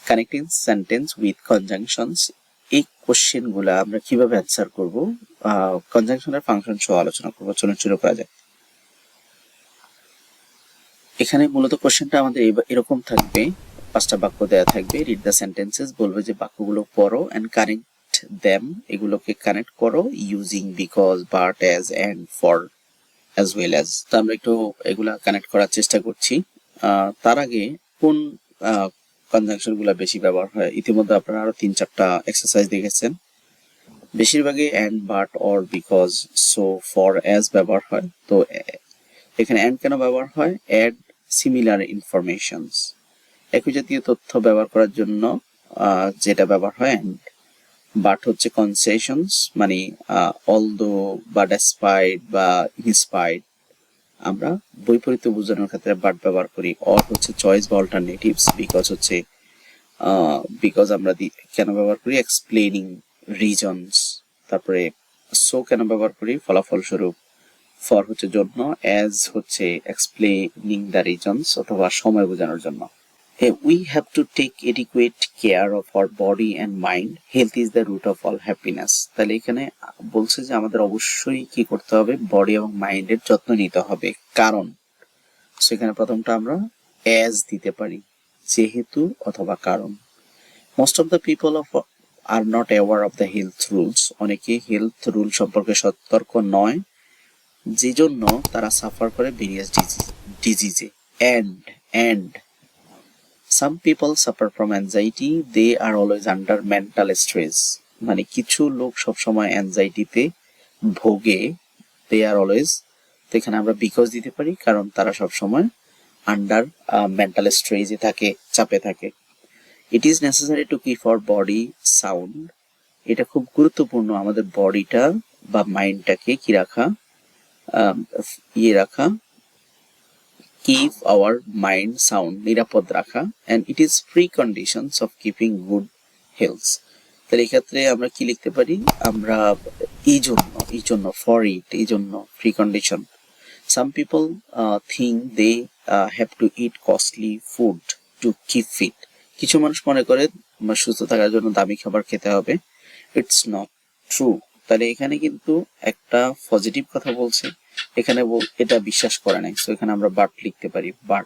Connecting sentence with conjunctions, এই question গুলা আমরা কিভাবে অ্যান্সার করবো, কনজাংশনের ফাংশন সহ আলোচনা করবো। চলুন শুরু করা যায়। এখানে মূলত কোশ্চেনটা আমাদের এরকম থাকবে, 5টা বাক্য দেয়া থাকবে। রিড দ্য সেন্টেন্সেস, বলবে যে বাক্যগুলো পড়ো, এন্ড কানেক্ট দেম, এগুলোকে কানেক্ট করো using because, but, as, and, for, as well as. তো আমরা একটু এগুলা কানেক্ট করার চেষ্টা করছি। তার আগে কোন কনজাংশন গুলা বেশি ব্যবহার হয়, ইতিমধ্যে আপনারা আরো 3-4টা এক্সারসাইজ দেখেছেন। বেশিরভাগই and, but, or, because, so, for, as ব্যবহার হয়। তো এখানে এন্ড কেন ব্যবহার হয়? অ্যাড সিমিলার ইনফরমেশনস, একই জাতীয় তথ্য ব্যবহার করার জন্য যেটা ব্যবহার হয় এন্ড। বাট হচ্ছে কনসেশনস, মানে অলদো বা ডেসপাইট বা ইনস্পাইট, আমরা বৈপরীত্য বোঝানোর ক্ষেত্রে বাট ব্যবহার করি। অর হচ্ছে চয়েস বা অল্টারনেটিভস। বিকজ হচ্ছে বিকজ আমরা কেন ব্যবহার করি? Explaining reasons. তারপরে সো কেন ব্যবহার করি? ফলাফল স্বরূপ। ফর হচ্ছে জন্য, অ্যাজ হচ্ছে এক্সপ্লেনিং দ্য রিজনস অথবা সময় বোঝানোর জন্য। We have to take adequate care of our body and mind. Health is the root of all happiness. তাহলে এখানে বলছে যে আমাদের অবশ্যই কি করতে হবে? বডি এবং মাইন্ডের যত্ন নিতে হবে। কারণ সেখানে প্রথমটা আমরা অ্যাজ দিতে পারি, যেহেতু অথবা কারণ। Most of the people are not aware of the health rules, অনেকে হেলথ রুল সম্পর্কে সতর্ক নয়, যে জন্য তারা সাফার করে ভেরিয়াস ডিজিজে। And some people suffer from anxiety, they are always under mental stress, মানে কিছু লোক সবসময় অ্যাংজাইটিতে ভোগে, they are always, তো এখানে আমরা বিকজ দিতে পারি কারণ তারা সবসময় আন্ডার মেন্টাল স্ট্রেসে থাকে, চাপে থাকে। It is necessary to keep our body sound, এটা খুব গুরুত্বপূর্ণ আমাদের বডিটা বা মাইন্ডটাকে কি রাখা, রাখা, keep our mind sound, নিরাপদ রাখা, and it is preconditions of keeping good health. তাহলে এই ক্ষেত্রে আমরা কি লিখতে পারি? আমরা এই জন্য for it, এই জন্য precondition. Some people think they have to eat costly food to keep fit. কিছু মানুষ মনে করে সুস্থ থাকার জন্য দামি খাবার খেতে হবে। It's not true. তাহলে এখানে কিন্তু একটা পজিটিভ কথা বলছে, এখানে এটা বিশ্বাস করে নাই। সো এখানে আমরা বাট লিখতে পারি, বাট।